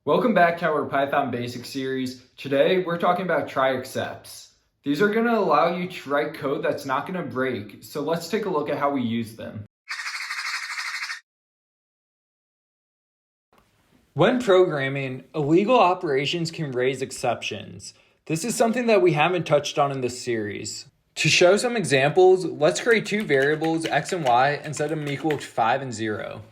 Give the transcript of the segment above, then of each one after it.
Welcome back to our Python Basics series. Today, we're talking about try excepts. These are going to allow you to write code that's not going to break, so let's take a look at how we use them. When programming, illegal operations can raise exceptions. This is something that we haven't touched on in this series. To show some examples, let's create two variables, x and y, and set them equal to 5 and 0.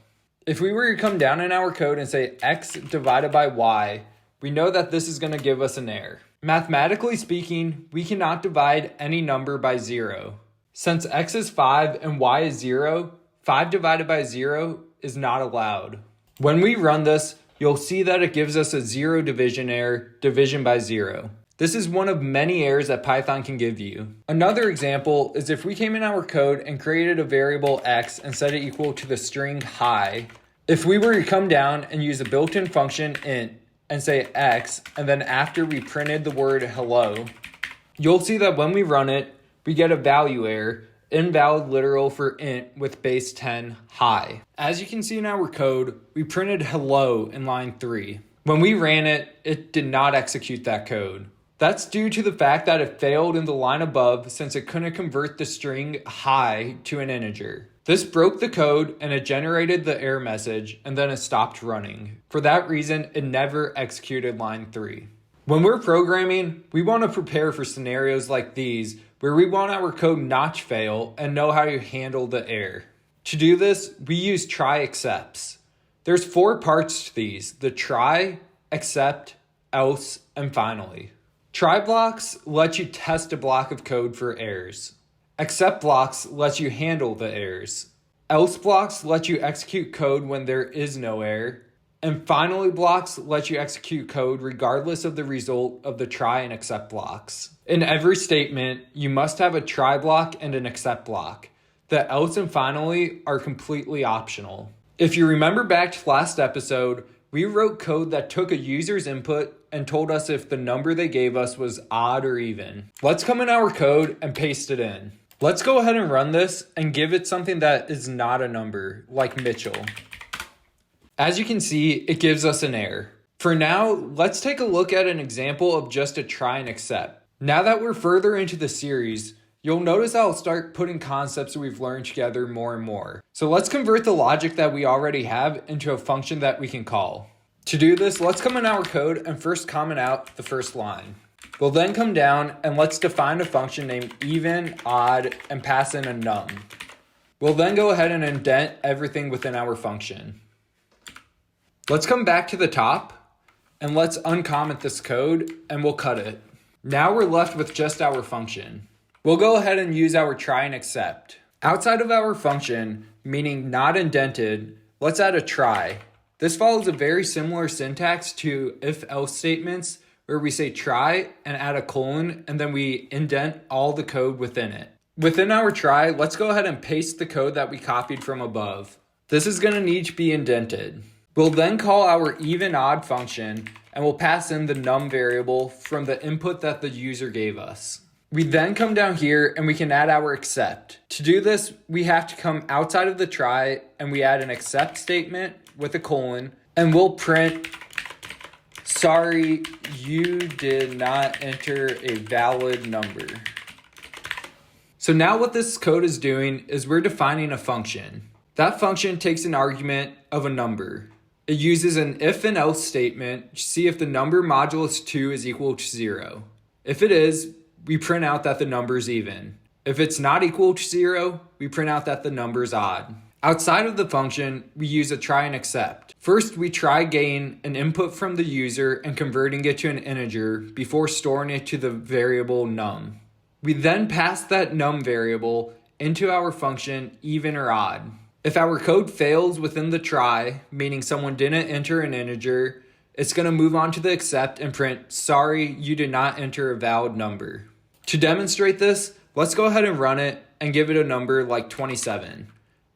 If we were to come down in our code and say x divided by y, we know that this is going to give us an error. Mathematically speaking, we cannot divide any number by 0. Since x is 5 and y is 0, 5 divided by 0 is not allowed. When we run this, you'll see that it gives us a 0 division error, division by 0. This is one of many errors that Python can give you. Another example is if we came in our code and created a variable x and set it equal to the string hi. If we were to come down and use a built-in function int and say x, and then after we printed the word hello, you'll see that when we run it, we get a value error, invalid literal for int with base 10 hi. As you can see in our code, we printed hello in line 3. When we ran it, it did not execute that code. That's due to the fact that it failed in the line above since it couldn't convert the string hi to an integer. This broke the code and it generated the error message and then it stopped running. For that reason, it never executed line 3. When we're programming, we want to prepare for scenarios like these where we want our code not to fail and know how to handle the error. To do this, we use try excepts. There's 4 parts to these: the try, except, else, and finally. Try blocks let you test a block of code for errors. Except blocks let you handle the errors. Else blocks let you execute code when there is no error. And finally blocks let you execute code regardless of the result of the try and except blocks. In every statement, you must have a try block and an except block. The else and finally are completely optional. If you remember back to last episode, we wrote code that took a user's input and told us if the number they gave us was odd or even. Let's come in our code and paste it in. Let's go ahead and run this and give it something that is not a number, like Mitchell. As you can see, it gives us an error. For now, let's take a look at an example of just a try and except. Now that we're further into the series, you'll notice I'll start putting concepts we've learned together more and more. So let's convert the logic that we already have into a function that we can call. To do this, let's come in our code and first comment out the first line. We'll then come down and let's define a function named even, odd, and pass in a num. We'll then go ahead and indent everything within our function. Let's come back to the top and let's uncomment this code and we'll cut it. Now we're left with just our function. We'll go ahead and use our try and except. Outside of our function, meaning not indented, let's add a try. This follows a very similar syntax to if-else statements where we say try and add a colon and then we indent all the code within it. Within our try, let's go ahead and paste the code that we copied from above. This is going to need to be indented. We'll then call our even odd function and we'll pass in the num variable from the input that the user gave us. We then come down here and we can add our except. To do this, we have to come outside of the try and we add an except statement with a colon and we'll print, sorry, you did not enter a valid number. So now what this code is doing is we're defining a function. That function takes an argument of a number. It uses an if and else statement to see if the number modulus 2 is equal to 0. If it is, we print out that the number is even. If it's not equal to 0, we print out that the number is odd. Outside of the function, we use a try and except. First, we try gain an input from the user and converting it to an integer before storing it to the variable num. We then pass that num variable into our function even or odd. If our code fails within the try, meaning someone didn't enter an integer, it's going to move on to the except and print, sorry, you did not enter a valid number. To demonstrate this, let's go ahead and run it and give it a number like 27.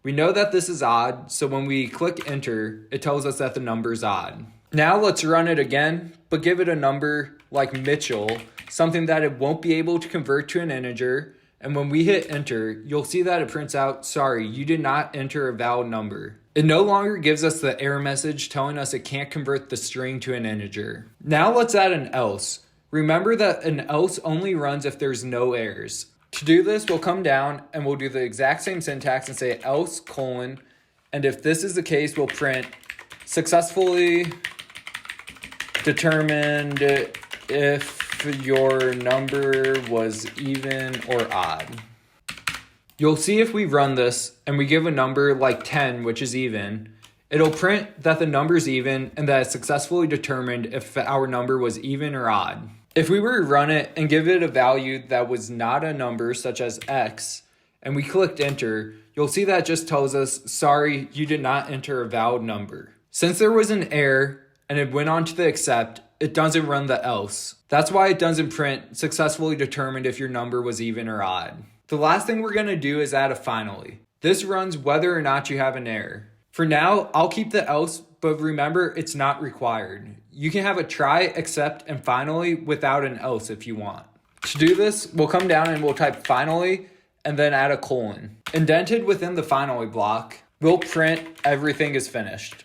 We know that this is odd, so when we click enter, it tells us that the number is odd. Now let's run it again, but give it a number like Mitchell, something that it won't be able to convert to an integer, And when we hit enter, you'll see that it prints out, sorry, you did not enter a valid number. It no longer gives us the error message telling us it can't convert the string to an integer. Now let's add an else. Remember that an else only runs if there's no errors. To do this, we'll come down and we'll do the exact same syntax and say else colon, and if this is the case, we'll print successfully determined if your number was even or odd. You'll see if we run this and we give a number like 10, which is even, it'll print that the number's even and that it's successfully determined if our number was even or odd. If we were to run it and give it a value that was not a number, such as x, and we clicked enter, you'll see that it just tells us, sorry, you did not enter a valid number. Since there was an error and it went on to the except, it doesn't run the else. That's why it doesn't print successfully determined if your number was even or odd. The last thing we're going to do is add a finally. This runs whether or not you have an error. For now, I'll keep the else, but remember, it's not required. You can have a try, except, and finally without an else if you want. To do this, we'll come down and we'll type finally and then add a colon. Indented within the finally block, we'll print everything is finished.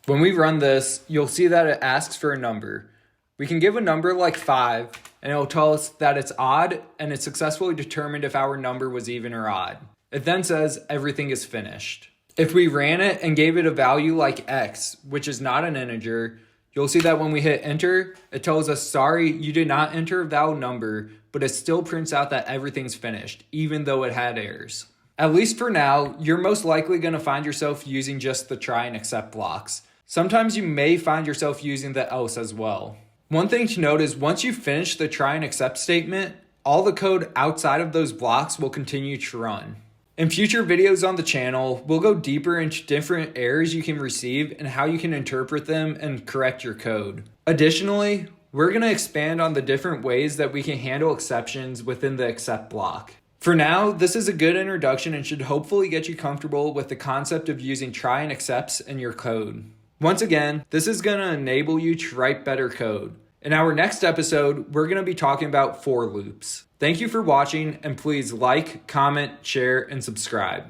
When we run this, you'll see that it asks for a number. We can give a number like 5, and it'll tell us that it's odd, and it successfully determined if our number was even or odd. It then says everything is finished. If we ran it and gave it a value like x, which is not an integer, you'll see that when we hit enter, it tells us, sorry, you did not enter a valid number, but it still prints out that everything's finished, even though it had errors. At least for now, you're most likely going to find yourself using just the try and except blocks. Sometimes you may find yourself using the else as well. One thing to note is once you finish the try and except statement, all the code outside of those blocks will continue to run. In future videos on the channel, we'll go deeper into different errors you can receive and how you can interpret them and correct your code. Additionally, we're going to expand on the different ways that we can handle exceptions within the except block. For now, this is a good introduction and should hopefully get you comfortable with the concept of using try and excepts in your code. Once again, this is going to enable you to write better code. In our next episode, we're going to be talking about for loops. Thank you for watching, and please like, comment, share, and subscribe.